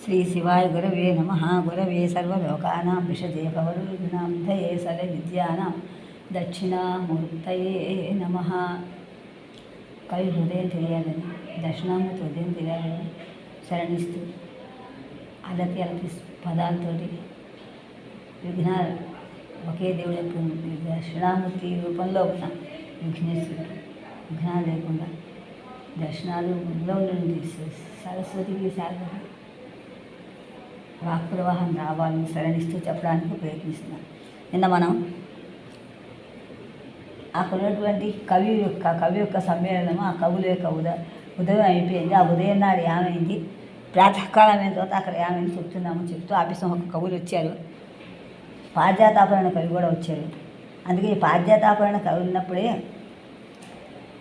శ్రీ శివాయ గురవే నమ. గురవే సర్వలోకానాం విషజే భవరుణాం దయే సర్వ విద్యానాం దక్షిణామూర్తయే నమ. కవి హృదయం తెలియాలని, దక్షిణామూర్తి హృదయం తెలియాలని శరణిస్తూ అలతి అలతి పదాలతోటి విఘ్నాలు ఒకే దేవుడు యొక్క దక్షిణామూర్తి రూపంలో ఉన్న విఘ్నేశ్వరుడు విఘ్నాలు లేకుండా దర్శనాలు ముందులో నుండి సరస్వతికి శారదకి వాక్ ప్రవాహం రావాలని శరణిస్తూ చెప్పడానికి ప్రయత్నిస్తున్నాం. నిన్న మనం అక్కడ ఉన్నటువంటి కవి యొక్క సమ్మేళనము, ఆ కవుల యొక్క ఉదయం అయిపోయింది. ఆ ఉదయం నాడు ఏమైంది, ప్రాతకాలం అయిన తర్వాత అక్కడ ఏమైంది చెప్తూ ఆఫీసం ఒక కవులు వచ్చారు. పారిజాతాపరణ కవి కూడా వచ్చారు. అందుకే ఈ పారిజాతాపరణ కవి ఉన్నప్పుడే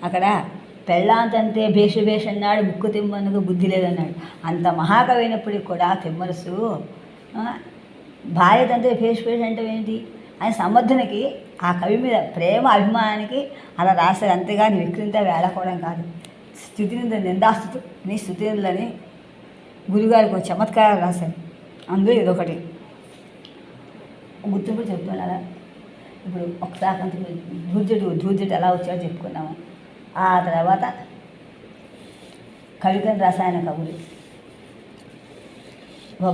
అక్కడ పెళ్ళాంతంతే భేష అన్నాడు, ముక్కు తిమ్మనకు బుద్ధి లేదన్నాడు. అంత మహాకవి అయినప్పటికి కూడా తిమ్మరసు భార్య తంతే భేష అంటే ఏంటి అని సమర్థనకి ఆ కవి మీద ప్రేమ అభిమానానికి అలా రాశారు. అంతేగాని విక్రింత వేళకోవడం కాదు. స్థుతినింద నిందాస్తుతు నీ స్థుతినిందని గురుగారికి ఒక చమత్కారాలు రాశారు. అందులో ఇదొకటి గుర్తింపు చెప్తున్నారా. ఇప్పుడు ఒకసారి ధూర్జటి ఎలా వచ్చాడో చెప్పుకున్నాము. ఆ తర్వాత కవితను రసాయన కవులు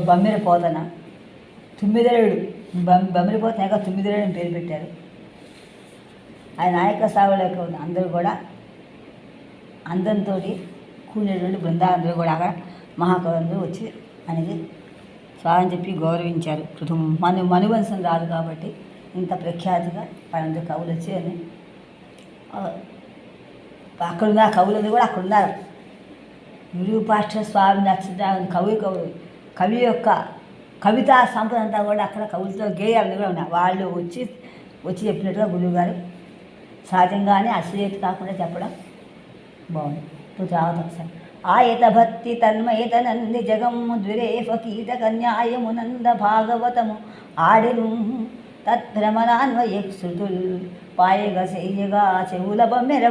బమ్మిర పోతన, తుమ్మిదరేడు బమ్మిర పోతన తుమ్మిదరేడు అని పేరు పెట్టారు. ఆయన నాయక సాగులకు అందరూ కూడా అందంతో కూడినటువంటి బృందాలందరూ కూడా అక్కడ మహాకవులందరూ వచ్చి ఆయనకి స్వాగతం చెప్పి గౌరవించారు. మనువంశం రాదు కాబట్టి ఇంత ప్రఖ్యాతిగా వాళ్ళందరూ కవులు వచ్చి అని అక్కడున్న కవులందరూ కూడా అక్కడున్నారు. విరూపాక్ష స్వామి నక్షత్ర కవి యొక్క కవితా సంపద అంతా కూడా అక్కడ కవులతో గేయాలని కూడా ఉన్నాయి. వాళ్ళు వచ్చి చెప్పినట్టుగా గురువుగారు సహజంగానే అశ్లీత కాకుండా చెప్పడం బాగుంది. ఇప్పుడు రావద్దు ఒకసారి. ఆయత భక్తి తన్మయతనంది జగము ద్విరేఫ కీట కన్యాయమునంద భాగవతము ఆడెను తద్భ్రమణాన్వయ శృతుల్ పాయగ చెయ్యగా చెవుల బమ్మెర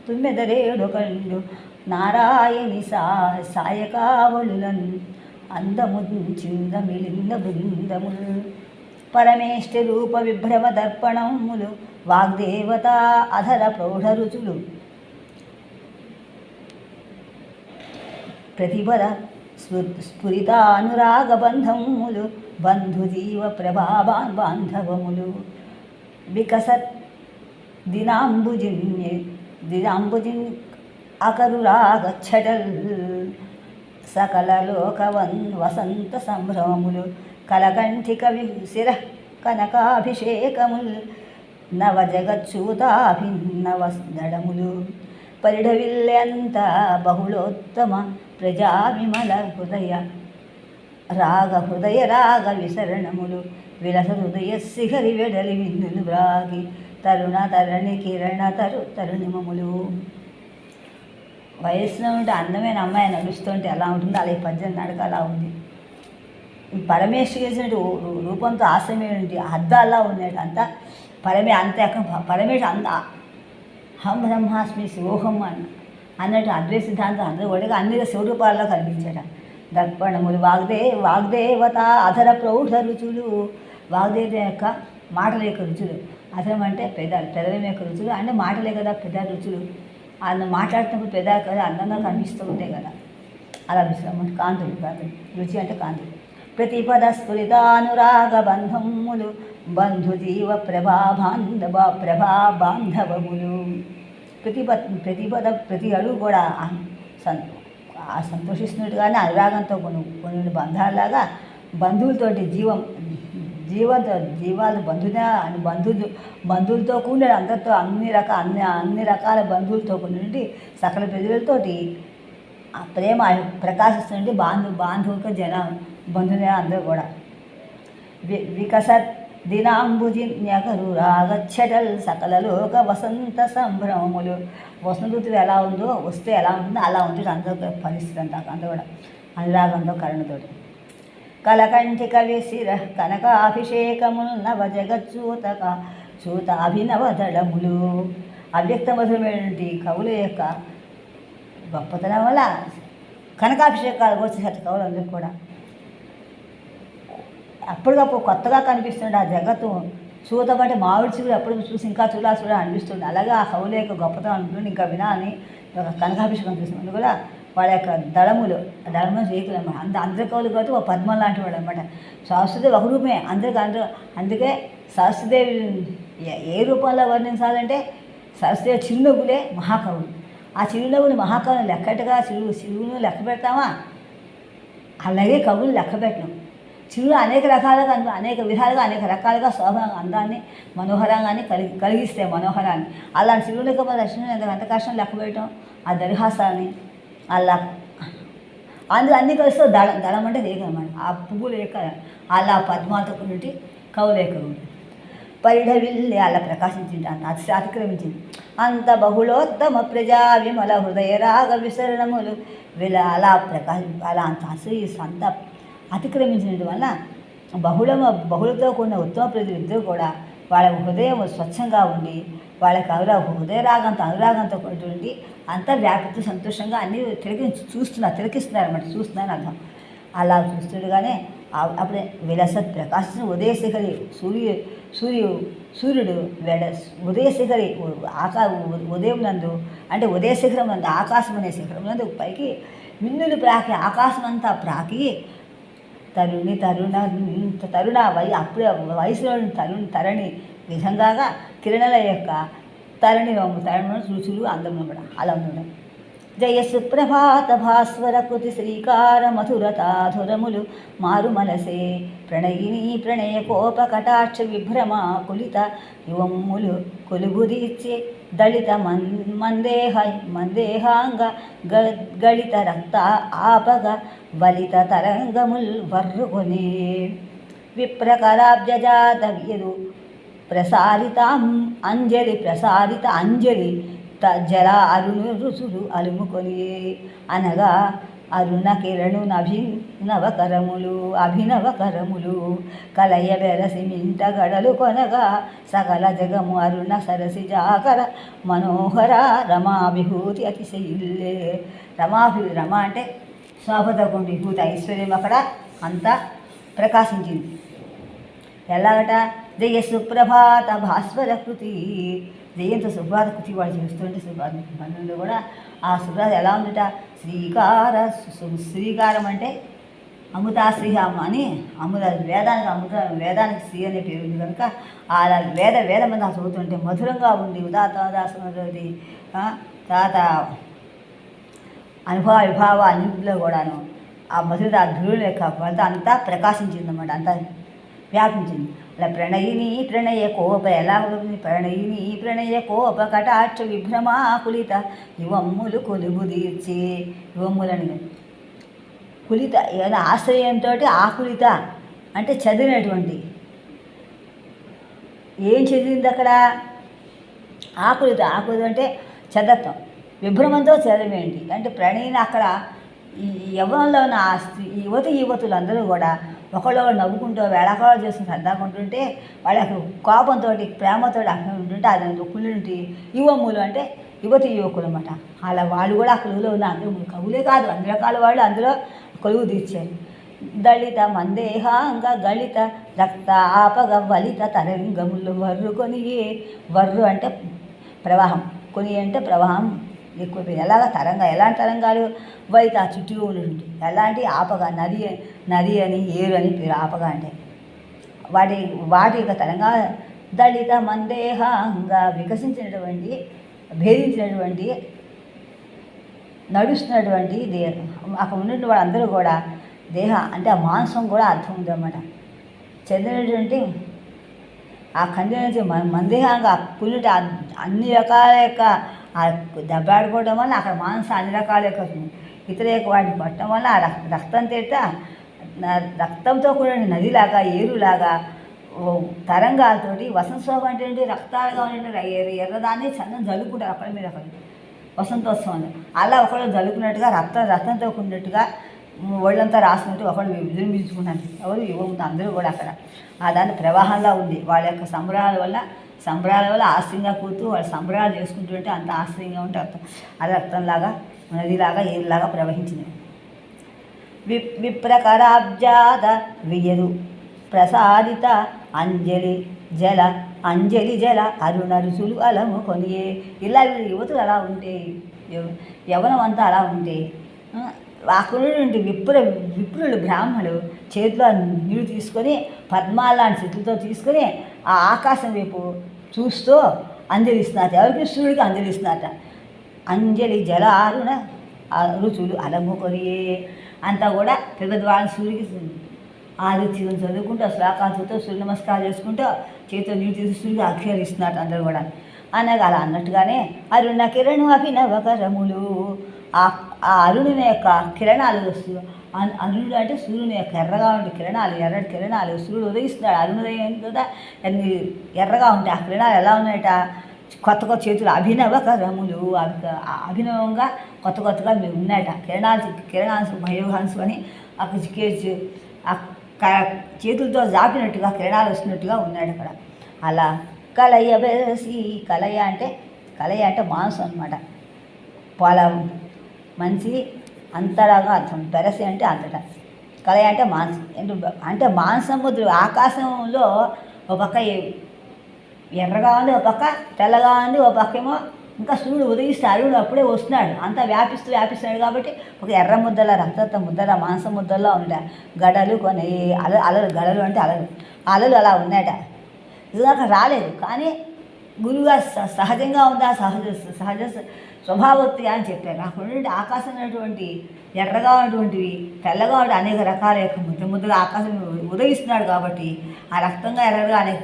తుమ్మెదరేడు కండు నారాయణి సాయకావళులన్ అందముంచింద మిలింద బృందములు పరమేష్ఠ రూప విభ్రమ దర్పణములు వాగ్దేవత అధర ప్రౌఢ రుచులు ప్రతిపద స్ఫురితానురాగ బంధములు బంధుజీవ ప్రభావాన్ బాంధవములు వికసత్ దినాంబుజిన్ అకరురాగచ్చటల్ సకల లోకవన్ వసంత సంభ్రమములు కలకంఠిక విశిర కనకాభిషేకముల్ నవజగచ్చూతాభిన్నవదడములు పరిఢవిల్లంత బహుళోత్తమ ప్రజావిమల హృదయ విసరణములు విలస హృదయ శిఖరి వెడలి విందులు బ్రాగి తరుణ తరణి కిరణ తరుణిమములు. వయస్సులో ఉంటే అందమైన అమ్మాయి నడుస్తుంటే ఎలా ఉంటుందో అలా ఈ పద్యం నడక అలా ఉంది. పరమేశ్వరి రూపంతో ఆశ్రమేంటి అద్దాలా ఉన్నాడు. అంతా పరమేశ్వరు హం బ్రహ్మాస్మి శివోహం అన్నట్టు అద్వైత సిద్ధాంతం అందరూ కూడా అన్ని శివరూపాల్లో కనిపించాడు. దర్పణములు వాగ్దేవత అధర ప్రౌఢ రుచులు, వాగ్దేవత యొక్క మాటల యొక్క రుచులు. అధరం అంటే పెదవి యొక్క రుచులు అంటే మాటలే కదా పెదాల రుచులు. అన్న మాట్లాడుతున్నప్పుడు పెదాలు కదా అందంగా కనిపిస్తూ ఉంటాయి కదా, అలా రుచులు కాంతులు. రుచి అంటే కాంతులు. ప్రతిపద స్ఫురితానురాగ బంధములు బంధుజీవ ప్రభాబాంధవములు. ప్రతి అడుగు కూడా సంతోషిస్తున్నట్టుగానే అనురాగంతో కొన్ని బంధాలలాగా బంధువులతోటి జీవాలు బంధువులతో కూడిన అందరితో అన్ని రకాల బంధువులతో కూడి సకల ప్రజలతోటి ప్రేమ ప్రకాశిస్తున్నట్టు బాంధవులతో బంధువులే అందరూ కూడా. వికసత్ దినాంబుజిన్యకరు రాగచ్చటల్ సకల లోక వసంత సంభ్రమములు. వసంత ఋతువు ఎలా ఉందో వస్తే ఎలా ఉంటుందో అలా ఉంటుంది అందరూ పరిస్థితి అంతా కూడా అనురాగంతో కరుణతోటి. కలకంఠిక విశిర కనకాభిషేకముల్ నవజగచ్చూతాభినవదళములు. అవ్యక్త మధురమైనటువంటి కవుల యొక్క గొప్పతనం వల్ల కనకాభిషేకాలు వచ్చేసరికి కవులందరూ కూడా అప్పటికప్పుడు కొత్తగా కనిపిస్తుండే ఆ జగత్తు. చూతబట్టి మామిడి చిగురు ఎప్పుడు చూసి ఇంకా చూడ అనిపిస్తుంది. అలాగే ఆ కవుల యొక్క గొప్పతనం అనుకుంటుంది. ఇంకా వినాలని ఒక కనకాభిషేకం చూసినప్పుడు కూడా వాళ్ళ యొక్క దళము చేతులు అనమాట. అందరి కవులు కాబట్టి ఒక పద్మం లాంటి వాడు అనమాట. సరస్వతిదేవి ఒక రూపమే అందుకే సరస్వతిదేవి ఏ రూపంలో వర్ణించాలంటే సరస్వతిదేవి చిరునవ్వులే మహాకవులు. ఆ చిరునవ్వులు మహాకవులు లెక్కట్టుగా చిరువును లెక్క పెడతామా? అలాగే కవులు లెక్క పెట్టడం. చిరులు అనేక రకాలుగా అనేక విధాలుగా అనేక రకాలుగా శోభంగా అందాన్ని మనోహరంగానే కలిగిస్తాయి మనోహరాన్ని. అలాంటి చిరువులకు రచన ఎంత కష్టం లెక్క పెట్టడం. ఆ దరిహాసాన్ని అలా అందులో అన్నీ కలిస్తే దళం అంటే రేఖ అనమాట. ఆ పువ్వులు రేఖ అలా పద్మాలతో కొన్నిటి కవులేఖ పరిఢవిల్లి అలా ప్రకాశించింది. అతిక్రమించింది. అంత బహుళోత్తమ ప్రజా విమల హృదయ రాగ విసరణములు అలా అంత అంత అతిక్రమించినట్టు వల్ల బహుళతో కూడిన ఉత్తమ ప్రజలు ఇద్దరు కూడా వాళ్ళ హృదయం స్వచ్ఛంగా ఉండి వాళ్ళకి హృదయ అనురాగంతో కూడినటువంటి అంతా వ్యాప్తి సంతోషంగా అన్నీ తిలకిస్తున్నారు అనమాట. చూస్తున్నారు అర్థం. అలా చూస్తుండగానే అప్పుడే విలసత్ ప్రకాశించిన ఉదయశిఖరి సూర్యుడు ఉదయశిఖరి ఉదయం నందు అంటే ఉదయశిఖరం నందు ఆకాశం అనే శిఖరం నందు పైకి మిన్నులు ప్రాకి ఆకాశం అంతా ప్రాకి తరుణ అప్పుడే వయసులో తరణి విధంగా కిరణాల యొక్క తరణి రుచులు అందం కూడా అలా ఉండడం. జయ సుప్రభాత భాస్వర కృతి శ్రీకార మధురతాధురములు మారుమలసే ప్రణయిని ప్రణయ కోప కటాక్ష విభ్రమ కులిత యువమ్ములు కొలుగుదీర్చే దళిత మందేహాంగ గళిత రక్త ఆపగ వలిత తరంగముల్ వర్రుకొనే విప్రకరాబ్జాత వ్యదు ప్రసారిత అంజలి జల అరుణు రుచులు అలుముకొని అనగా అరుణ కిరణు అభినవ కరములు కలయ బెరసి మింట గడలు కొనగా సకల జగము అరుణ సరసి జాకర మనోహర రమాభిభూతి అతిశయిల్లే. రమ అంటే శోభతోటి విభూతి ఐశ్వర్యం అక్కడ అంతా ప్రకాశించింది. ఎలాగట? జయ సుప్రభాత భాస్వర కృతి, జయంతో సుప్రభాత కృతి వాళ్ళు చేస్తుంటే సుప్రభాత బంధంలో కూడా ఆ సుప్రభాత ఎలా ఉందట? శ్రీకారం అంటే అమృతాశ్రీహామ అని వేదానికి శ్రీ అనే పేరు ఉంది కనుక అలా వేదమంది చదువుతుంటే మధురంగా ఉంది. ఉదాత్తదాసమది తర్వాత అనుభవ విభావ అన్నింటిలో కూడాను ఆ మధుర ధ్రువుల యొక్క ఫలితం అంతా ప్రకాశించింది అన్నమాట. అంతా వ్యాపించింది. అలా ప్రణయిని ప్రణయ కోప ఎలా ఉంటుంది? ప్రణయిని ప్రణయ కోప కటాక్ష విభ్రమాకులిత యువమ్ములు కొలుగుదీర్చి యువమ్ములని కులిత ఏదైనా ఆశ్రయంతో ఆకులిత అంటే చదివినటువంటి ఏం చదివింది అక్కడ? ఆకులిత అంటే చదత్వం. విభ్రమంతో చదివేంటి అంటే ప్రణయిని అక్కడ ఈ యవ్వనంలో ఉన్న ఆ స్త్రీ యువతులు అందరూ కూడా ఒకళ్ళు నవ్వుకుంటూ వేళాకాలం చేసుకుని సర్దాకుంటుంటే వాళ్ళకి కోపంతో ప్రేమతో అక్కడ ఉంటుంటే అది కుళ్ళుంటి యువములు అంటే యువకులు అన్నమాట. అలా వాళ్ళు కూడా ఆ కొలువులో ఉన్న అందరూ కవులే కాదు అన్ని రకాల వాళ్ళు అందులో కొలువు తీర్చారు. దళిత మందేహాంగ గళిత రక్త ఆపగ వలిత తరంగములు వర్రుకొని వర్రు అంటే ప్రవాహం, కొని అంటే ప్రవాహం ఎక్కువ. ఎలాంటి తరంగాలు? వైత చుట్టూ ఉన్నటువంటి ఎలాంటి ఆపగా నది అని ఏరు అని పేరు. ఆపగా అంటే వాటి యొక్క తరంగా దళిత మందేహంగా వికసించినటువంటి భేదించినటువంటి నడుస్తున్నటువంటి అక్కడ ఉన్నటువంటి వాళ్ళందరూ కూడా దేహ అంటే ఆ మాంసం కూడా అర్థం ఉందన్నమాట. చెందినటువంటి ఆ కంది నుంచి మందేహంగా పుల్లుంటే అన్ని రకాల యొక్క ఆ దెబ్బలాడుకోవడం వల్ల అక్కడ మాంసం అన్ని రకాల యొక్క ఇతర యొక్క వాటిని పట్టడం వల్ల ఆ రక్తం తేట రక్తంతో కూడిన నదిలాగా ఏరులాగా తరంగాలతోటి వసంతోత్సవం అంటే రక్తాలుగా ఉండే ఎర్రదాన్ని చందం జల్లుకుంటారు అక్కడ మీరు అక్కడ వసంతోత్సవం అలా ఒకళ్ళు జల్లుకున్నట్టుగా రక్తంతో కూడినట్టుగా ఒళ్ళంతా రాసినట్టు ఒకళ్ళు విజృంభించుకున్నారు. ఎవరు యువత అందరూ కూడా అక్కడ ఆ దాని ప్రవాహంలా ఉంది. వాళ్ళ యొక్క సంబరాల వల్ల ఆశ్చర్యంగా కూతూ వాళ్ళు సంబరాలు చేసుకుంటుంటే అంత ఆశ్చర్యంగా ఉంటే అర్థం అది రక్తంలాగా నదిలాగా ఏరులాగా ప్రవహించింది. విప్రకరాబ్జాత వియదు ప్రసాదిత అంజలి జల అంజలి జల అరుణ రుచులు అలము కొనియే. ఇలా వీళ్ళు యువతులు అలా ఉంటే, యవనం అంతా అలా ఉంటే, అక్కడుండి విప్రులు బ్రాహ్మణులు చేతిలో నీళ్ళు తీసుకొని పద్మాల లాంటి చెట్లతో తీసుకొని ఆ ఆకాశం వైపు చూస్తూ అంజలిస్తున్నట్ట. ఎవరికి? సూర్యుడికి అంజలిస్తున్నట్ట. అంజలి జల అరుణ రుచులు అలము కొనియే. అంతా కూడా పెద్దవాళ్ళని సూర్యుడికి ఆదిత్యం చదువుకుంటూ శ్లోకాలు చదువుతూ సూర్య నమస్కారం చేసుకుంటూ చేతితో నీళ్ళు తీసి సూర్యుడికి అక్షరాలు ఇస్తున్నట్టు అందరూ కూడా. అనగా అలా అన్నట్టుగానే అరుణ కిరణు అభినవకరములు, ఆ అరుణుని యొక్క కిరణాలు అరుణుడు అంటే సూర్యుని యొక్క ఎర్రగా ఉండే కిరణాలు, ఎర్రటి కిరణాలు సూర్యుడు ఉదయిస్తున్నాడు. అరుణోదయం కదా అన్ని ఎర్రగా ఉంటాయి. ఆ కిరణాలు ఎలా ఉన్నాయట? కొత్త కొత్త చేతులు అభినవకరములు, అభినవంగా కొత్త కొత్తగా మీరు ఉన్నాయట. కిరణాంశు భయోగాంశు అని చేతులతో జాపినట్టుగా కిరణాలు వస్తున్నట్టుగా ఉన్నాడు అక్కడ. అలా కలయ బెరసి, కలయ అంటే మాంసం అనమాట. పాల మంచి అంతరాగా అర్థం. బెరసి అంటే అంతటా, కలయ అంటే మాంసం. అంటే మాంసముద్రు ఆకాశంలో ఒక పక్క ఎర్రగా ఉంది, ఒక పక్క తెల్లగా ఉంది, ఒక పక్కేమో ఇంకా సూర్యుడు ఉదయిస్తే అరుణుడు అప్పుడే వస్తున్నాడు. అంతా వ్యాపిస్తున్నాడు కాబట్టి ఒక ఎర్ర ముద్దల రక్త ముద్దల మాంసం ముద్దల్లో ఉంటాయి. గడలు కొన్ని అలలు, గడలు అంటే అలలు అలా ఉన్నాయట. ఇదిదాకా రాలేదు కానీ గురువుగా సహజంగా ఉందా, సహజ స్వభావోక్తి అని చెప్పారు. అక్కడ ఆకాశం అనేటువంటి ఎర్రగా ఉన్నటువంటివి, తెల్లగా ఉండే అనేక రకాల యొక్క ముద్దగా ఆకాశం ఉదయిస్తున్నాడు కాబట్టి ఆ రక్తంగా ఎర్రగా అనేక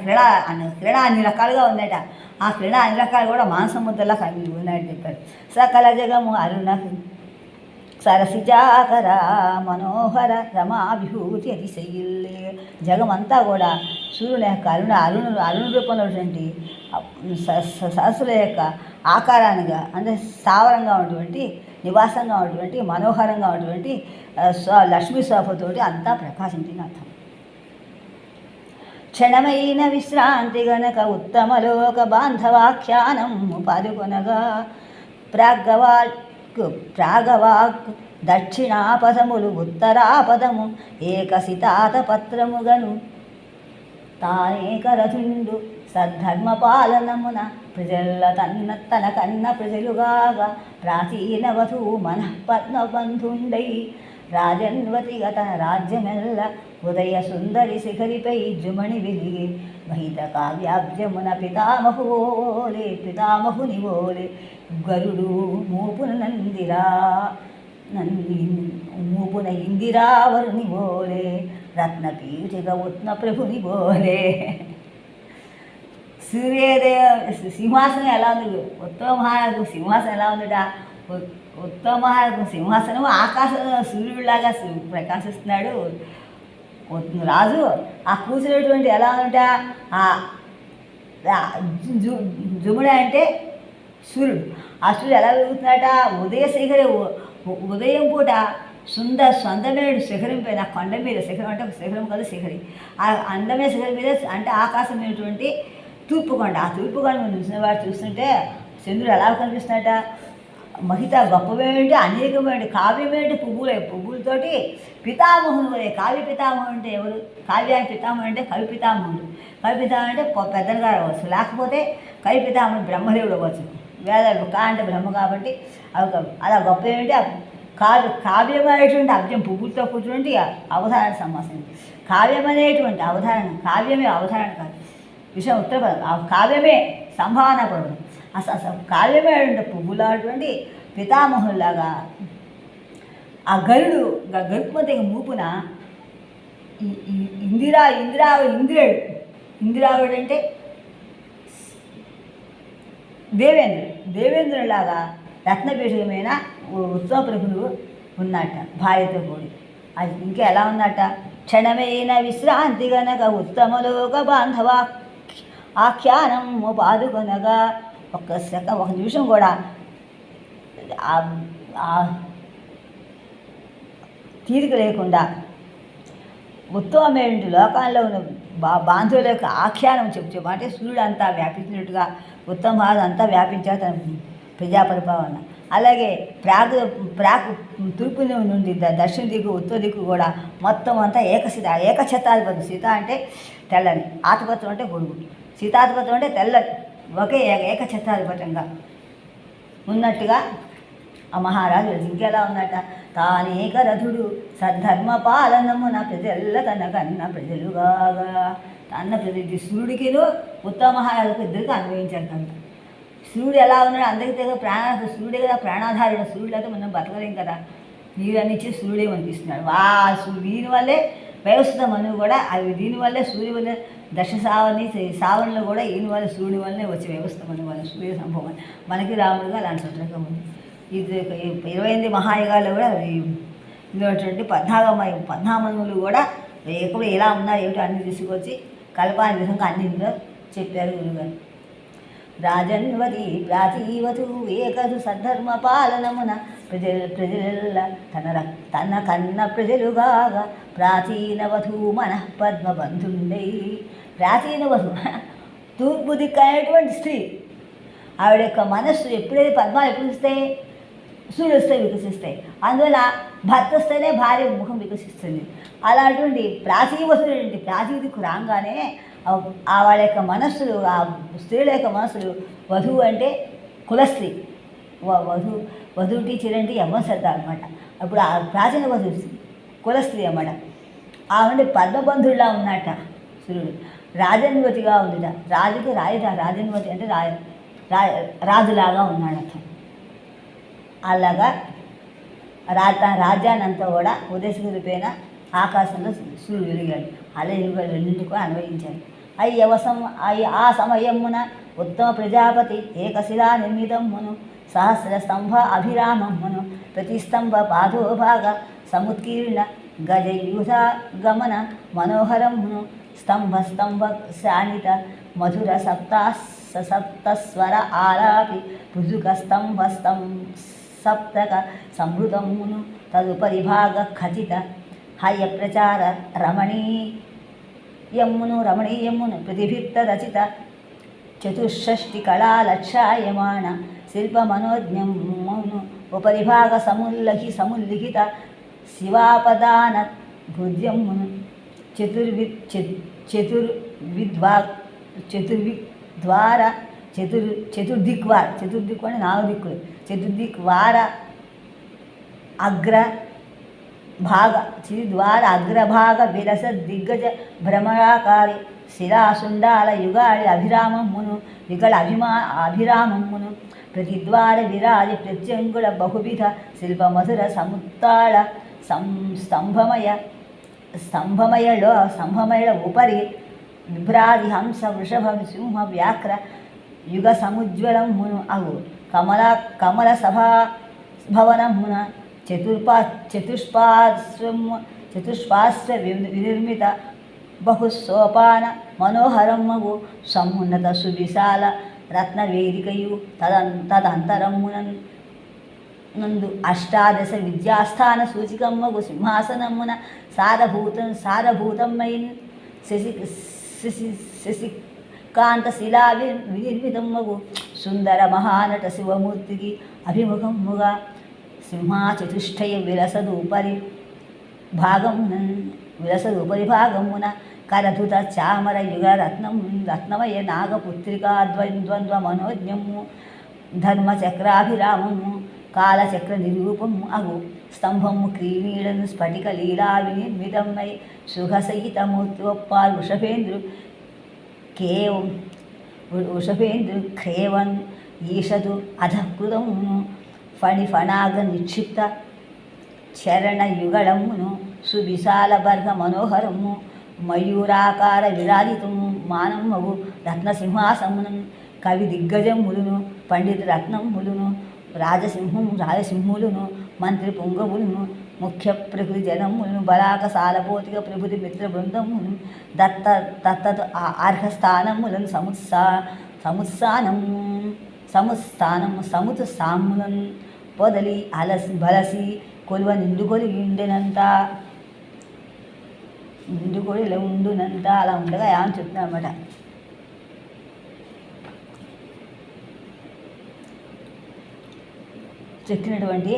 క్రీడ అన్ని రకాలుగా ఉన్నాయట. ఆ క్రీడ అన్ని రకాలు కూడా మాంసం ముద్దలా కలిగి ఉన్నాయని చెప్పారు. సకల జగము అరుణ సరసిజాకర మనోహర రమాభిభూతి అతిశయిల్లే. జగమంతా కూడా సూర్యుని యొక్క అరుణ రూపంలో ఉన్నటువంటి సరస్సుల యొక్క ఆకారానిగా, అంటే స్థావరంగా ఉన్నటువంటి నివాసంగా ఉన్నటువంటి మనోహరంగా ఉన్నటువంటి లక్ష్మీ శోభతోటి అంతా ప్రకాశించిన అర్థం. క్షణమైన విశ్రాంతి గనక ఉత్తమలోక బాంధవాఖ్యానం పాదుకొనగా ప్రాగవాక్ దక్షిణాపదములు ఉత్తరాపదము ఏకసితాత పత్రముగను తానేక రథుండు సద్ధర్మ పాలనమున ప్రజల తన కన్న ప్రజలుగాగా ప్రాచీన వధూ మనఃపద్మబంధుండై రాజన్వతిగా తన రాజ్యమెల్ల ఉదయ సుందరి శిఖరిపై జుమణి వెలిగి మహిత కావ్యాబ్జమున పితామహుని ఓలే గరుడు మూపున ఇందిరావరుని ఓలే రత్నపీఠిక ఉత్న ప్రభుని ఓలే. సూర్యోదయ సింహాసనం ఎలా ఉంది? ఉత్తమ మహారాజు సింహాసనం ఎలా ఉందట? ఉత్తమ మహారాజు సింహాసనం ఆకాశంలో సూర్యుడిలాగా ప్రకాశిస్తున్నాడు రాజు. ఆ కూర్చునేటువంటి ఎలా ఉంట? జుముడ అంటే సూర్యుడు. ఆ సూర్యుడు ఎలా వెలుగుతున్నాడట? ఉదయం పూట సొంతమైన శిఖరం పైన, కొండ మీద, శిఖరం అంటే శిఖరం కదా శిఖరి, ఆ అందమైన శిఖరం మీద అంటే ఆకాశమైనటువంటి తూర్పుకొండ. ఆ తూర్పుకొండ మనం చూసిన వాడు చూస్తుంటే చంద్రుడు ఎలా కనిపిస్తున్నట? మహిత గొప్పవేంటి, అనేకమైన కావ్యమేంటి, పువ్వులతోటి పితామహుడు. కావ్య పితామహుడు అంటే ఎవరు? కావ్యానికి పితామహుడు అంటే కవి పితామహుడు. కవి పితామహుడు అంటే పెద్దలుగా అవ్వచ్చు, లేకపోతే కవి పితామహుడు బ్రహ్మదేవుడు అవ్వచ్చు. వేదాలు అంటే బ్రహ్మ కాబట్టి అలా గొప్ప ఏమిటి? కావ్యమైనటువంటి అబ్జం పువ్వులతో కూర్చుంటే అవధారణ సమాసం. కావ్యం అనేటువంటి అవధారణ, కావ్యమే అవధారణ కాదు, విషయం ఉత్తరపదం. కావ్యమే సంభావన పదం. కావ్యమైనటువంటి పువ్వులాంటి పితామహుల్లాగా ఆ గరుత్మంతి మూపున ఇందిరావుడు అంటే దేవేంద్రులాగా రత్నపీఠమైన ఉత్తమ ప్రభులు ఉన్నట్ట భార్యతో కూడి. అది ఇంకా ఎలా ఉన్నట్ట? క్షణమైన విశ్రాంతి గనక ఉత్తమలోక బాంధవ ఆఖ్యానం పాదుకొనగా ఒక నిమిషం కూడా తీరిక లేకుండా ఉత్తమమైన లోకాల్లో ఉన్న బాంధవుల యొక్క ఆఖ్యానం చెప్పు. అంటే సూర్యుడు అంతా వ్యాపించినట్టుగా ఉత్తమ అంతా వ్యాపించారు తన ప్రజాపరిపాలన. అలాగే ప్రాక్ తూర్పు నుండి దక్షిణ దిక్కు ఉత్తర దిక్కు కూడా మొత్తం అంతా ఏకఛత్రాధిపత్యం. సీత అంటే తెల్లని, ఆధిపత్యం అంటే గొడుగు, సీతాధిపత్యం అంటే తెల్లని, ఒకే ఏకఛత్రాధిపత్యంగా ఉన్నట్టుగా ఆ మహారాజు ఇంకెలా ఉన్నట్ట, తానేక రథుడు సద్ధర్మ పాలనమున ప్రజల్ల తన కన్న ప్రజలుగాగా. అన్న ప్రతి సూర్యుడికిను ఉత్తమ మహారాజుకు ఇద్దరికి అన్వయించారు కనుక సూర్యుడు ఎలా ఉన్నాడు అందరికీ తెలియదు. సూర్యుడే కదా ప్రాణాధారుడు. సూర్యుడు అయితే మనం బతకలేం కదా. నీరని ఇచ్చి సూర్యుడే అనిపిస్తున్నాడు. దీనివల్లే వ్యవస్థ మనువు కూడా అవి దీనివల్లే సూర్యుడి వల్ల దశ సావణలో కూడా ఈయన వల్ల సూర్యుడి వల్లనే వచ్చే వ్యవస్థ మనువు వల్ల సూర్య సంభవం. మనకి రాముడుగా అలాంటి సంతకం ఉంది. ఇది 28 మహాయుగాల్లో కూడా ఇటువంటి 14 మనువులు కూడా ఎప్పుడు ఎలా ఉన్నారు ఏమిటో అన్ని తీసుకొచ్చి కల్పాని విధంగా అన్నింటిలో చెప్పారు గురుగారు. రాజన్వతి ప్రాచీవతు ఏకదు సద్ధర్మ పాలనమున ప్రజల తన కన్న ప్రజలుగాగా ప్రాచీన వధు మన పద్మబంధుండై. ప్రాచీన వధు తూర్పు దిక్కు అనేటువంటి స్త్రీ, ఆవిడ యొక్క మనస్సు ఎప్పుడైతే పద్మాలు ఎప్పుడు వస్తాయి, సూర్యుడు వస్తే వికసిస్తాయి. అందువల్ల భర్త వస్తేనే భార్య ముఖం వికసిస్తుంది. అలాంటి ప్రాచీవతుడు ఏంటి, ప్రాచీ దిక్కు రాగానే వాళ్ళ యొక్క మనస్సులు, ఆ స్త్రీల యొక్క మనస్సులు, వధువు అంటే కులస్త్రీ, వధువు టీచర్ అంటే యమశ్రద్ధ అనమాట. అప్పుడు ఆ ప్రాచీన వధువు కులస్త్రీ అన్నమాట. ఆవిడ పద్మబంధుడిలా ఉన్నట్ట సూర్యుడు. రాజన్వతిగా ఉందిట. రాజుకి రాజన్వతి అంటే రాజులాగా ఉన్నాడట. అలాగా రాజ్యాన్నంతా కూడా ఉదయసూర్యుడిపైన ఆకాశంలో సూర్యుడు వెలిగాడు. అలా రెండింటి కూడా అన్వయించాడు. ఆ సమయమున ఉత్తమ ప్రజాపతి ఏకశిలా నిర్మితమ్మును సహస్ర స్తంభ అభిరామమ్మును ప్రతిస్తంభ పాదోభాగ సముత్కీర్ణ గజయూధ గమన మనోహరమ్మును స్తంభ శానిత మధుర సప్తస్వర ఆలాపి భుజుక సప్తక సంభృతమును తదుపరి భాగ ఖచిత హయ ప్రచార రమణీయమును ప్రతిభిక్త రచిత చతుషష్టి కళాలక్షాయమాణ శిల్పమనోజ్ఞమును ఉపరిభాగ సముల్లిఖిత శివాపదాన భృద్యమును చతుర్దిక్వార చతుర్దిక్కు అంటే 4 దిక్కులు, చతుర్దిక్వార అగ్రభాగ విరస దిగ్గజ భ్రమరాకారి శిలాసుండాల యుగాళి అభిరామమ్మును అభిరామమ్మును ప్రతిద్వార విరాజి ప్రత్యంగుళ బహువిధ శిల్పమధుర సముత్తాళ స్తంభమయల ఉపరి విభ్రాది హంస వృషభ సింహ వ్యాఘ్ర యుగ సముజ్వలమును అగు కమల సభా భవనమున చతుష్పాశ్ర వినిర్మిత బహుసోపాన మనోహరమ్మగు సమున్నత సువిశాల రత్నవేదికయు తదంతరమునందు అష్టాదశ విద్యాస్థాన సూచికమ్మగు సింహాసనమున సారభూతమైన శశికాంత శిలా వినిర్మితమ్మగు సుందర మహానట శివమూర్తికి అభిముఖముగా సింహాచతుష్టయ విలసదు ఉపరి భాగమున కరధుత చామర యుగ రత్నమయ నాగపుత్రికా ద్వంద్వ మనోజ్ఞము ధర్మచక్రాభిరామము కాలచక్ర నిరూపము అగు స్తంభము క్రీనీడను స్ఫటిక లీలా వినిర్మితమై సుఖసహితమూర్తి ఒప్పాల్ వృషభేంద్రు ఖేవన్ ఈషదు అధకృతమును ఫణాగ నిక్షిప్త చరణయుగళమును సువిశాల బర్గ మనోహరము మయూరాకార విరాజితము మానమ్మగు రత్నసింహాసమును కవి దిగ్గజములను పండిత రత్నములను రాజసింహులను మంత్రి పుంగవులను ముఖ్య ప్రకృతి జనములను బలాక సాలపోతిక ప్రభుతి మిత్ర బృందమును దత్త అర్హస్థానములను సముత్సాములను పొదలి బలసి కొలువ నిండుకొడిలో ఉండునంత అలా ఉండగా ఏమని చెప్తున్నా అన్నమాట. చెక్కినటువంటి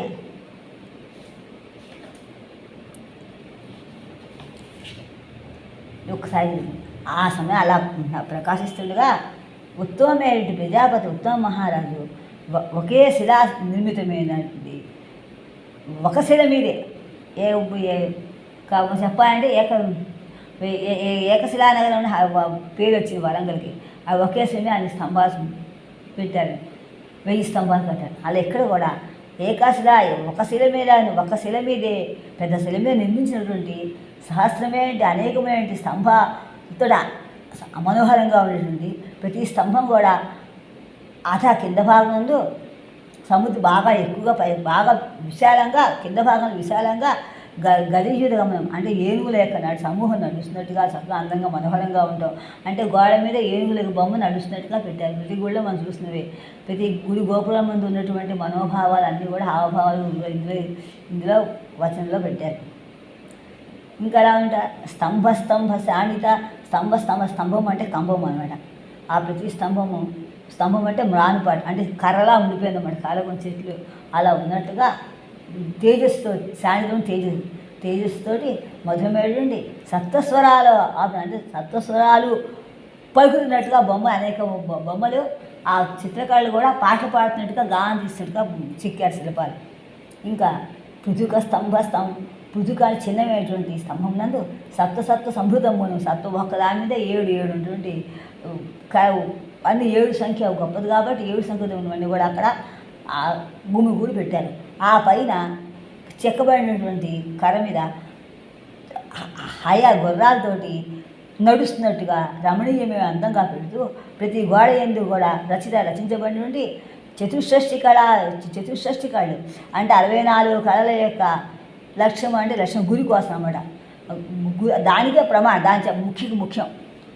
ఒకసారి ఆ సమయం అలా ప్రకాశిస్తుండగా ఉత్తమమైనటువంటి ప్రజాపతి ఉత్తమ మహారాజు ఒకే శిలా నిర్మితమైనటువంటి ఒక శిల మీదే చెప్పాలంటే ఏకశిలానగరం పేరు వచ్చింది వరంగల్కి. ఆ ఒకే శిల అన్ని స్తంభాలు పెట్టారు, 1000 స్తంభాలు కట్టారు. అలా ఎక్కడ కూడా ఏకాశిల ఒక శిల మీదే పెద్ద శిల మీద నిర్మించినటువంటి సహస్రమైన అనేకమైనటువంటి స్తంభాలతో మనోహరంగా ఉండేటువంటి ప్రతి స్తంభం కూడా కింద భాగం నందు సముద్రం బాగా ఎక్కువగా బాగా విశాలంగా కింద భాగంలో విశాలంగా గజయుధ గమనం అంటే ఏనుగుల యొక్క సమూహం నడుస్తున్నట్టుగా చక్కగా అందంగా మనోహరంగా ఉంటాం. అంటే గోడ మీద ఏనుగుల బొమ్మ నడుస్తున్నట్టుగా పెట్టారు. ప్రతి గుడిలో మనం చూస్తున్నవి, ప్రతి గుడి గోపురం ముందు ఉన్నటువంటి మనోభావాలు అన్నీ కూడా హావభావాలు ఇందులో వచనంలో పెట్టారు. ఇంకా ఎలా ఉంటా స్తంభ శాణిత స్తంభం అంటే కంబం అనమాట. ఆ ప్రతి స్తంభం అంటే మ్రానుపాటు అంటే కర్రలా ఉండిపోయింది అన్నమాట. కాలకొండ చెట్లు అలా ఉన్నట్టుగా తేజస్తో శాణితం తేజస్సుతోటి మధురమేడుండి సప్తస్వరాలు అంటే సప్తస్వరాలు పలుకుతున్నట్టుగా అనేక బొమ్మలు ఆ చిత్రకారులు కూడా పాటలు పాడుతున్నట్టుగా గానం తీస్తున్నట్టుగా చెక్కారు శిల్పాలు. ఇంకా పృథుకాలు చిన్నమైనటువంటి స్తంభం నందు సప్త సంభృతమును ఒక్క దాని మీద 7 ఉన్నటువంటి అన్ని 7 సంఖ్య గొప్పది కాబట్టి 7 సంఖ్యతో ఉన్నవన్నీ కూడా అక్కడ ఆ భూమి గూడి పెట్టారు. ఆ పైన చెక్కబడినటువంటి కర్ర మీద గుర్రాలతోటి నడుస్తున్నట్టుగా రమణీయమైన అందంగా పెడుతూ ప్రతి గోడ యందు కూడా రచించబడినటువంటి చతుషష్ఠి కళలు అంటే 64 కళల యొక్క లక్ష్యం అంటే లక్ష్యం గురి కోసం అన్నమాట. దానికే ప్రమాణం, దాని ముఖ్యం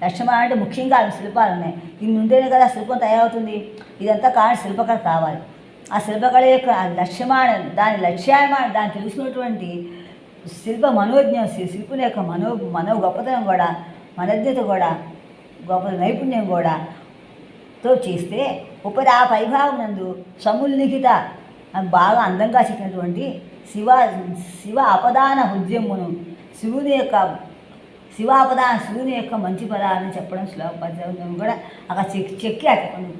లక్ష్యం అంటే ముఖ్యంగా శిల్పాలు ఉన్నాయి. ఇన్ని ఉంటేనే కదా శిల్పం తయారవుతుంది. ఇదంతా కానీ శిల్పకళ కావాలి. ఆ శిల్పకళ యొక్క దాని లక్ష్యాన్ని దాన్ని తెలుసుకున్నటువంటి శిల్పుని యొక్క మనో గొప్పతనం కూడా మనజ్ఞత కూడా గొప్ప నైపుణ్యం కూడా తో చేస్తే ఆ పైభాగం నందు సముల్లిఖిత బాగా అందంగా చెక్కినటువంటి శివ అపదాన హృద్యమును శివుని యొక్క మంచి పదాలని చెప్పడం శ్లోకం కూడా అక్కడ చెక్కి కొన్ని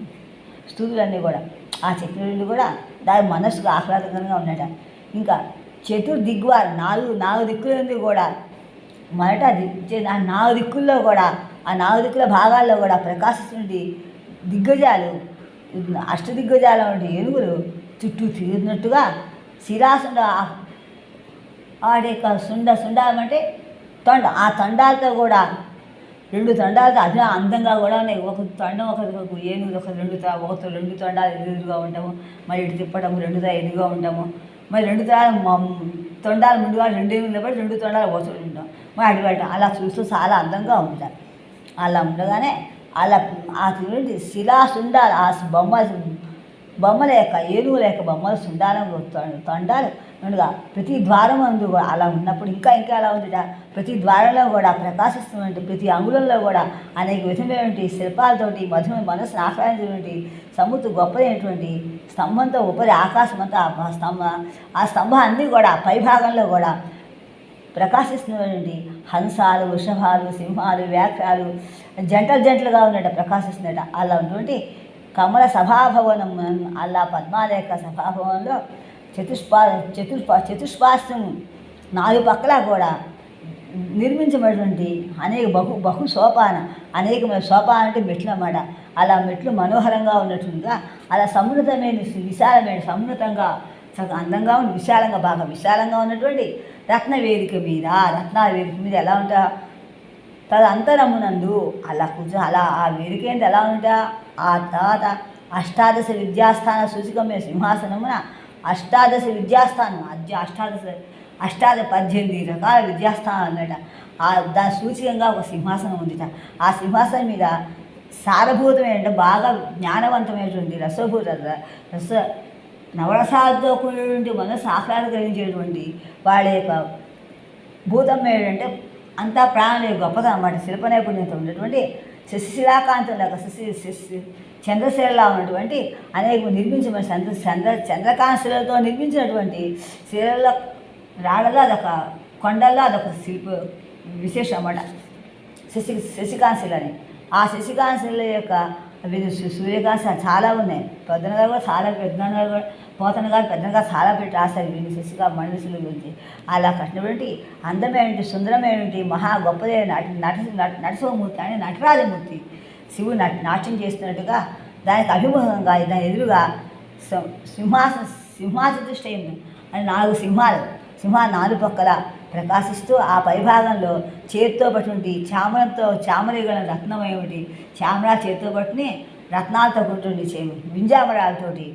స్థూతులన్నీ కూడా ఆ చెక్కినవి కూడా దాని మనస్సుకు ఆహ్లాదకరంగా ఉన్నాయట. ఇంకా చతుర్దిగ్వారు 4 దిక్కుల నుండి కూడా మొదట 4 దిక్కుల్లో కూడా ఆ 4 దిక్కుల భాగాల్లో కూడా ప్రకాశిస్తున్నటువంటి దిగ్గజాలు అష్టదిగ్గజాల వంటి ఏనుగులు చుట్టూ తిరుగుతున్నట్టుగా శిలాసుండ వాటి యొక్క సుండాలంటే ఆ తొండాలతో కూడా 2 తొండాలతో అదే అందంగా కూడా ఉన్నాయి. ఒక తొండం ఒక ఏనుగులు ఒకతో 2 తొండాలు ఎదురుగా ఉంటాము, మరి ఇటు తిప్పడము 2 ఎదురుగా ఉంటాము, మరి 2 తొండాలు ముందుగా 2 ఏనుగులు పడి 2 తొండాలు పోతూ ఉంటాం, మరి అటు అలా చూస్తూ చాలా అందంగా ఉంటారు. అలా ఉండగానే అలా ఆ తిరిగి శిలాసుండాలు ఆ బొమ్మల యొక్క ఏనుగుల యొక్క బొమ్మలు సుండాలను తొండాలు నుండిగా ప్రతి ద్వారం అందు కూడా అలా ఉన్నప్పుడు ఇంకా అలా ఉందిట. ప్రతి ద్వారంలో కూడా ప్రకాశిస్తున్నటువంటి ప్రతి అంగుళంలో కూడా అనేక విధమైనటువంటి శిల్పాలతోటి మనసును ఆహ్లాదించినటువంటి సముద్ర గొప్పదైనటువంటి స్తంభంతో ఉపరి ఆకాశం అంతా ఆ స్తంభాన్ని కూడా పైభాగంలో కూడా ప్రకాశిస్తున్నటువంటి హంసాలు వృషభాలు సింహాలు వ్యాఖ్యాలు జంటలుగా ఉన్నట్టు ప్రకాశిస్తున్నట్ట. అలా ఉన్నటువంటి కమల సభాభవనం అలా పద్మాలేఖ సభాభవనంలో చతుష్పాశ్రం 4 పక్కల కూడా నిర్మించబడినటువంటి అనేక బహు అనేకమైన సోపాన అంటే మెట్లు అన్నమాట. అలా మెట్లు మనోహరంగా ఉన్నట్టుగా అలా విశాలమైన అందంగా ఉంది, బాగా విశాలంగా ఉన్నటువంటి రత్నవేదిక మీద ఎలా ఉంటా తదంతరమునందు అలా కూర్చొని అలా ఆ వేదిక ఏంటి ఎలా ఉంటా ఆ తర్వాత అష్టాదశ విద్యాస్థాన సూచికమైన సింహాసనమున అష్టాదశ విద్యాస్థానం 18 రకాల విద్యాస్థానాలు అన్నట. దాని సూచికంగా ఒక సింహాసనం ఉందిట. ఆ సింహాసనం మీద సారభూతమైన బాగా జ్ఞానవంతమైనటువంటి నవరసాలతో కూడినటువంటి మనసు ఆహ్లాదకరించేటువంటి వాళ్ళ యొక్క భూతం ఏంటంటే అంతా ప్రాణుల గొప్పతనం అన్నమాట. శిల్ప నైపుణ్యత ఉన్నటువంటి శశిశిలాకాంతంలాగా చంద్రశిలలా ఉన్నటువంటి అనేక నిర్మించిన చంద్రకాంశలతో నిర్మించినటువంటి శిలల రాళ్ళలో అదొక కొండల్లో అదొక శిల్ప విశేషం అన్నమాట. శశికాంశలని ఆ శశికాంశల యొక్క సూర్యకాంశ చాలా ఉన్నాయి. పొద్దున గారు కూడా చాలా పెద్దన గారు కూడా పోతన గారు పెద్దన గారు చాలా పెట్టి రాశారు వీళ్ళు శశిగా మనుషుల గురించి. అలా కట్టినటువంటి అందమైనటువంటి సుందరమైనటువంటి మహా గొప్పదైన నరసింహమూర్తి అంటే నటరాజమూర్తి శివుడు నాట్యం చేస్తున్నట్టుగా దానికి అభిముఖంగా దాని ఎదురుగా సింహాసదృష్టి అని 4 సింహాలు 4 పక్కల ప్రకాశిస్తూ ఆ పైభాగంలో చేతితో పట్టుకుంటే చామరగల రత్నం ఏమిటి చామరా చేతితో పట్టుని రత్నాలతో కూర్చుండి వింజామరాలతోటి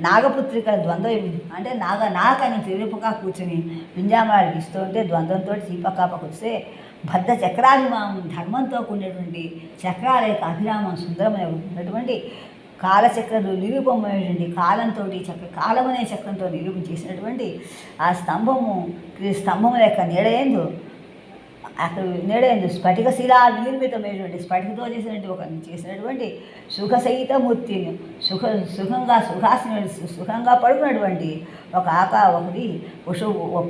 నాగపుత్రిక ద్వంద్వం అంటే నాగని తిరుపక కూర్చుని వింజామరాలు ఇస్తూ ఉంటే ద్వంద్వంతో చీపకాపకు వస్తే భద్ర చక్రాభిమానం ధర్మంతో కూడినటువంటి చక్రాల యొక్క అభిరామం సుందరమైన ఉన్నటువంటి కాలచక్రలు నిరూపమైనటువంటి కాలంతో కాలం అనే చక్రంతో నిరూపణ చేసినటువంటి ఆ స్తంభముల యొక్క నీడయందు అక్కడ నీడయందు స్ఫటికశిలా నిర్మితమైనటువంటి స్ఫటికతో చేసినటువంటి సుఖసహితమూర్తిని సుఖంగా పడుకున్నటువంటి ఒక ఒకటి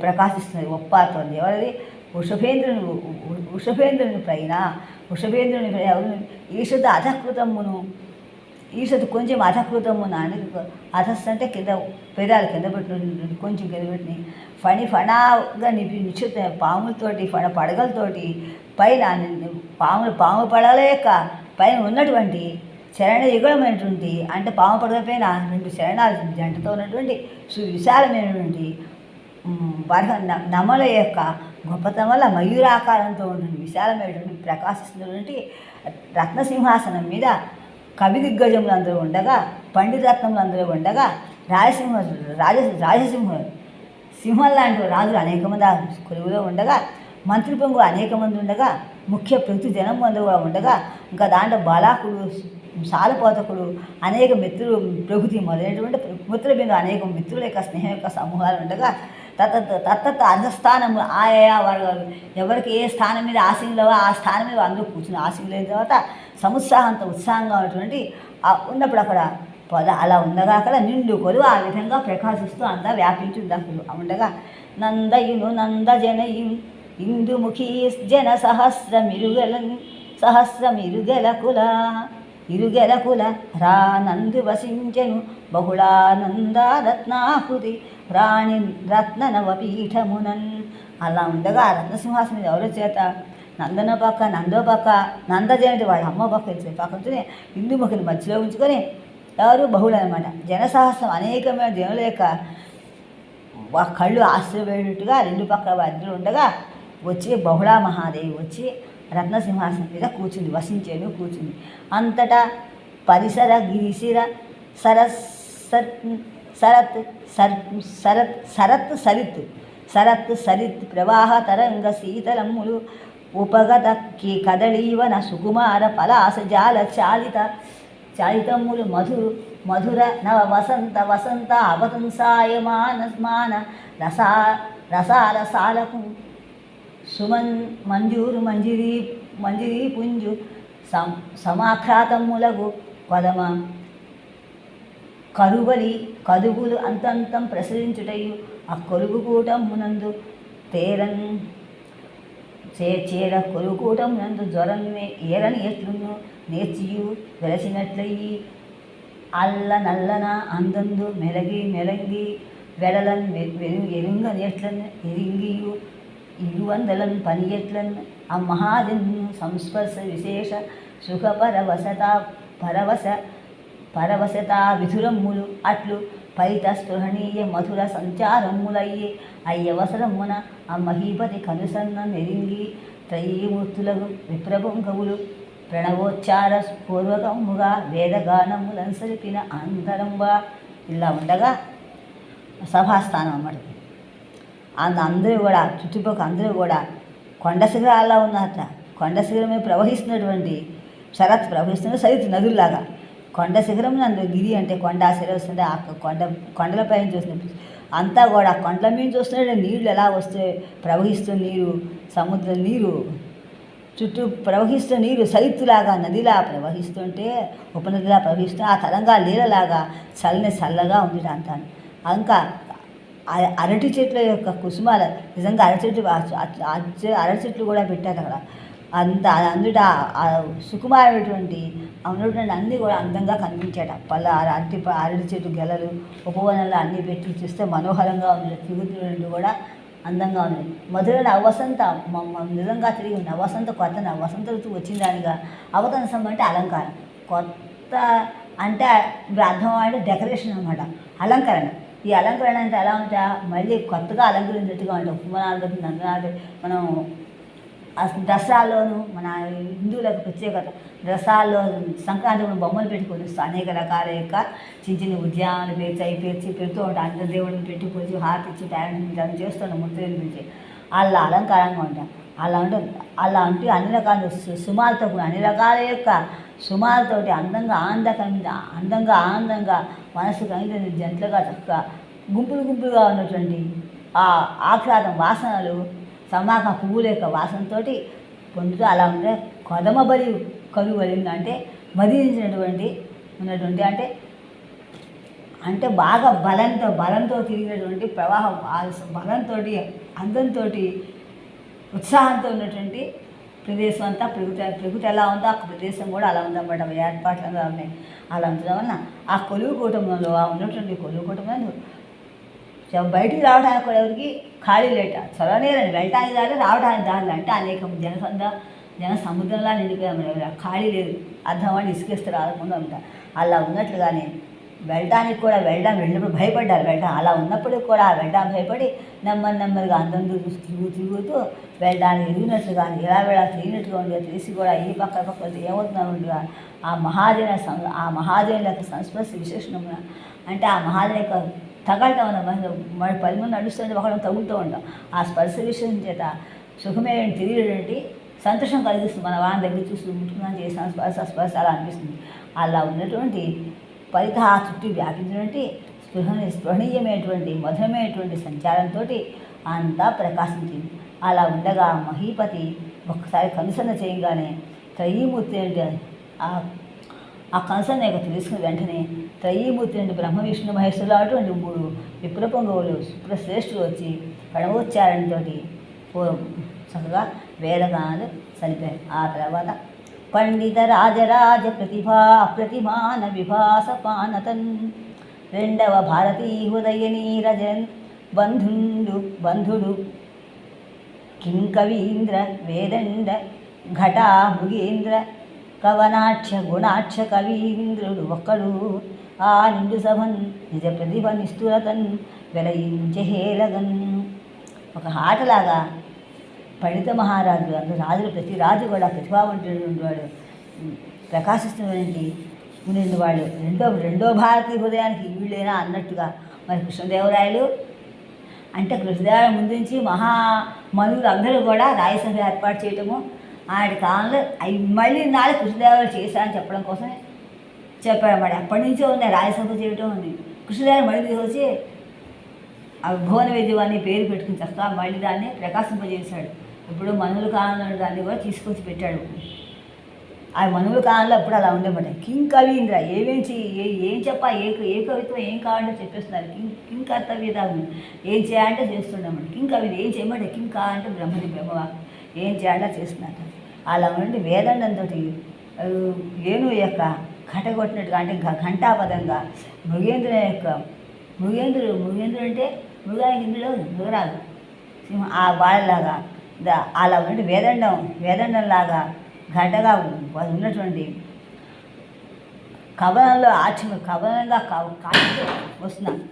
ప్రకాశిస్తున్నది ఒప్పాతోంది. ఎవరిది? వృషభేంద్రుని పైన ఈషత్ అధకృతమును ఈషత్ కొంచెం అధకృతమును అధస్ అంటే కింద పెదాలు కింద పెట్టిన కొంచెం కింద పెట్టిన ఫణాగా నిశ్చిత పాములతోటి పడగలతోటి పైన పాము పడగల యొక్క పైన ఉన్నటువంటి చరణ యుగమైనటువంటి అంటే పాము పడగల పైన 2 చరణాలు జంటతో ఉన్నటువంటి సువిశాలమైనటువంటి నమల యొక్క గొప్పతనం వల్ల మయూరాకారంతో ఉంటుంది విశాలమైనటువంటి ప్రకాశిస్తున్నటువంటి రత్నసింహాసనం మీద కవి దిగ్గజములు అందరూ ఉండగా పండితరత్నములు అందరూ ఉండగా సింహం లాంటి రాజులు అనేక మంది కొలువులో ఉండగా మంత్రి పొంగు అనేక మంది ఉండగా ముఖ్య ప్రతి జనం మంది కూడా ఉండగా ఇంకా దాంట్లో బాలాకుడు సాలపోతకుడు అనేక మిత్రులు ప్రభుతి మొదలైనటువంటి మిత్రుల మీద అనేక మిత్రుల యొక్క స్నేహం యొక్క సమూహాలు ఉండగా తత్త అర్ధస్థానము ఆయా వారు ఎవరికి ఏ స్థానం మీద ఆశీనులవో ఆ స్థానం మీద అందరూ కూర్చుని ఆశీనులైన తర్వాత ఉత్సాహంగా ఉన్నటువంటి ఉన్నప్పుడు అక్కడ అలా ఉండగా అక్కడ నిండు కొలు ఆ విధంగా ప్రకాశిస్తూ అంతా వ్యాపించి ఉండగా నందయును నందజనయు ఇందుముఖీ జన ఇరుగెలకుల రానందు వసించెను బహుళానందారత్నాకృతి రాణి రత్న నవపీఠమునన్. అలా ఉండగా ఆ రత్నసింహాసనం మీద ఎవరో చేత నందో పక్క నందజనటి వాళ్ళ అమ్మ పక్క పక్కనే ఇందుముఖిని మధ్యలో ఉంచుకొని ఎవరు బహుళ అనమాట జనసహస్రం అనేకమైన జనుల యొక్క కళ్ళు ఆశ్చర్యపోయేటట్టుగా 2 పక్కల వద్దరు ఉండగా వచ్చి బహుళా మహాదేవి వచ్చి రత్నసింహాసనం మీద కూర్చుంది అంతటా పరిసర గిరిశిర సరత్ సరిత్ ప్రవాహ తరంగ శీతలములు ఉపగత కదళీవన సుకుమార పలాసజాల చాలితములు మధుర నవ వసంత అవతంసాయమాన రసాలకు మంజరీ పుంజు సమాఖ్యాతములకు కొదమ కదుగులు అంతంతం ప్రసరించుటయు ఆ కొలుగుకూటమునందు చేర కొలుగుకూటమునందు జ్వరన్నే ఏరని ఎట్లును నేర్చియు వెలసినట్లయి నల్లన అందందు మెలంగి వెడలన్ ఎరుంగని ఎట్లను ఎరింగియు ఇరువందలన్ పని ఎట్లను ఆ మహాజన్ను సంస్పర్శ విశేష సుఖ పరవశత విధురమ్ములు అట్లు పరిత స్పృహణీయ మధుర సంచారమ్ములయ్యే అయ్యవసరమున ఆ మహీపతి కనుసన్న నెరింగి త్రయీమూర్తులకు విప్రభుంకవులు ప్రణవోచ్చార పూర్వకముగా వేదగానములనుసరిపిన అంతరంబా. ఇలా ఉండగా సభాస్థానం అన్నమాట. అందరూ కూడా చుట్టుపక్కల అందరూ కూడా కొండ శిఖరాల్లో ఉన్నారట. కొండ శిఖరమే ప్రవహిస్తున్నటువంటి ప్రవహిస్తున్న సరిత్ నదుల్లాగా కొండ శిఖరం నందు గిరి అంటే కొండ శిఖరం వస్తుంటే ఆ కొండలపై చూస్తున్నప్పుడు అంతా కూడా కొండల మీద చూస్తున్నట్టు నీళ్ళు ఎలా వస్తే ప్రవహిస్తున్న నీరు సముద్రం నీరు చుట్టూ ప్రవహిస్తున్న నీరు సరిత్తులాగా నదిలా ప్రవహిస్తుంటే ఉపనదిలా ప్రవహిస్తూ ఆ తరంగా నీళ్ళలాగా చల్లగా ఉంది అంతా. ఇంకా అరటి చెట్ల యొక్క కుసుమాలు నిజంగా అరటి చెట్లు కూడా పెట్టారు అక్కడ. అంత అందుట సుకుమారమైనటువంటి ఉన్నటువంటి అన్నీ కూడా అందంగా కనిపించాడు. అరటి చెట్టు గెలలు ఉపవనంలో అన్నీ పెట్టి చూస్తే మనోహరంగా ఉంది. తిరుగుతున్నట్టు కూడా అందంగా ఉంది. మొదలు నవవసంత నిజంగా తిరిగి నవవసంత కొత్త నవవసంత ఋతువు వచ్చిందానిగా. అవతనసం అంటే అలంకారం. కొత్త అంటే అర్థం అంటే డెకరేషన్ అనమాట, అలంకరణ. ఈ అలంకరణ అంటే ఎలా ఉంటా, మళ్ళీ కొత్తగా అలంకరించినట్టుగా ఉంటాం. ఉపమానాలు నందనాలు మనం దసరాల్లోనూ మన హిందువులకు ప్రత్యేకత. దసరాల్లో సంక్రాంతి బొమ్మలు పెట్టి కొలుస్తూ అనేక రకాల యొక్క చిన్న చిన్న ఉద్యానాలు పేర్చి పెడుతూ ఉంటాం. అందరి దేవుడిని పెట్టి పూజ హారతి ఇచ్చి టాలెంట్ చేస్తున్నాం. ముత్తైదుల నుంచి వాళ్ళ అలంకారంగా ఉంటాం. అలా అంటే అన్ని రకాల సుమాలతో అన్ని రకాల యొక్క సుమాలతోటి అందంగా ఆనందంగా మనసు కలిగిన జంటలుగా చక్కగా గుంపులుగా ఉన్నటువంటి ఆ ఆహ్లాదం వాసనలు సమాక పువ్వుల యొక్క వాసనతో పొందుతూ అలా ఉంటే కొదమబలి కలువలింది అంటే మదించినటువంటి ఉన్నటువంటి అంటే బాగా బలంతో తిరిగినటువంటి ప్రవాహం బలంతో అందంతో ఉత్సాహంతో ఉన్నటువంటి ప్రదేశం అంతా ప్రకృతి ఎలా ఉందో ఆ ప్రదేశం కూడా అలా ఉందన్నమాట. ఏర్పాట్లు అలా ఉన్నాయి. అలా ఉండడం వలన ఆ కొలువు కూటంలో ఉన్నటువంటి కొలువు కూటంలో బయటికి రావడానికి కూడా ఎవరికి ఖాళీ లేట, చొరవనేరని వెళ్ళటానికి దారి రావడానికి దారులు అంటే అనేక జన సముద్రంలా నిండిపోయాము. ఖాళీ లేదు. అర్థమని ఇసుకేస్తే రాకుండా ఉంటా. అలా ఉన్నట్లుగానే వెళ్ళడానికి కూడా వెళ్ళినప్పుడు భయపడ్డారు. అలా ఉన్నప్పుడు కూడా వెళ్ళడానికి భయపడి నెమ్మదిగా అందరూ తిరుగుతూ వెళ్ళడానికి ఎదిగినట్లుగా ఎలా వెళ్ళాలి తెలియనట్టుగా ఉండేది. తెలిసి కూడా ఈ పక్క ఏమవుతున్నా ఉండగా ఆ మహాదేవుని యొక్క సంస్పర్శ విశేషణమున అంటే ఆ మహాదేవి యొక్క తగలటం మన 10 మంది నడుస్తుంటే ఒకళ్ళని తగులుతూ ఉంటాం. ఆ స్పర్శ విషయం చేత సుఖమేమి తెలియటువంటి సంతోషం కలిగిస్తుంది. మన వాళ్ళని దగ్గర చూస్తూ ముట్టుకున్నాను చేసిన స్పర్శ అలా అనిపిస్తుంది. అలా ఉన్నటువంటి పరిత చుట్టూ వ్యాపించినటువంటి స్పృహణీయమైనటువంటి మధురమైనటువంటి సంచారంతో అంతా ప్రకాశించింది. అలా ఉండగా మహీపతి ఒక్కసారి కనుసన్న చేయగానే త్రయీమూర్తి అంటే ఆ కనుసన్న యొక్క తెలుసుకుని వెంటనే త్రయీమూర్తి అంటే బ్రహ్మ విష్ణు మహేశ్వరులు అటువంటి 3 విప్రపొంగవులు సుప్రశ్రేష్ఠులు వచ్చి ప్రణవోచ్చారణతో చక్కగా వేదగానాలు చనిపోయారు. ఆ తర్వాత పండిత రాజరాజ ప్రతిమాన విభాస పానతన్ రెండవ భారతీ హృదయ నీరజన్ బంధుడు కింకవీంద్ర వేదండ ఘటా మృగేంద్ర కవనాక్ష గుణాక్ష కవీంద్రుడు ఒక్కడు ఆ నిండు సభన్ నిజ ప్రతిభ నిష్ఠురతన్ వెలయించహేలగన్. ఒక ఆటలాగా పండిత మహారాజు అందరూ రాజులు ప్రతి రాజు కూడా ప్రతిభావంతుడు వాడు ప్రకాశిస్తున్నటువంటి ఉండి వాళ్ళు రెండో భారతీయ హృదయానికి వీళ్ళైనా అన్నట్టుగా మరి కృష్ణదేవరాయలు అంటే కృష్ణదేవరాయల ముందు నుంచి మహామనువులు అందరూ కూడా రాయసభ ఏర్పాటు చేయటము ఆయన కాలంలో మళ్ళీ నాడు కృష్ణదేవరాయలు చేశారని చెప్పడం కోసం చెప్పాడన్నమాట. అప్పటి నుంచే ఉన్నాయి రాయసభ చేయటం ఉంది. కృష్ణదేవరాయలు మళ్ళీ తీసుకొచ్చి భువన విద్య అని పేరు పెట్టుకుని చక్కగా మళ్ళీ దాన్ని ప్రకాశింపజేశాడు. ఇప్పుడు మనువుల కాలంలో దాన్ని కూడా తీసుకొచ్చి పెట్టాడు. ఆ మనువుల కాలంలో అప్పుడు అలా ఉండేమాట. కింగ్ కవీంద్ర ఏం చెప్పా ఏ కవిత్వం ఏం కావాలంటే చెప్పేస్తున్నారు. కింగ్ కర్తవ్యత ఏం చేయాలంటే చేస్తుండమాట. కింగ్ కవీంద్ర ఏం చేయమంటే కింగ్ కావాలంటే బ్రహ్మ ఏం చేయాలంటే చేస్తున్నారు. అలా ఉండి వేదండంతో ఏను యొక్క ఘటగొట్టినట్టుగా అంటే ఘంటాపదంగా మృగేంద్రుడు అంటే మృగానికి ఇందులో మృగరాజు సింహం ఆ వాళ్ళలాగా అలా ఉండి వేదండంలాగా ఘటగా ఉన్నటువంటి కవనంలో కవనంగా కాచి వస్తున్నాను.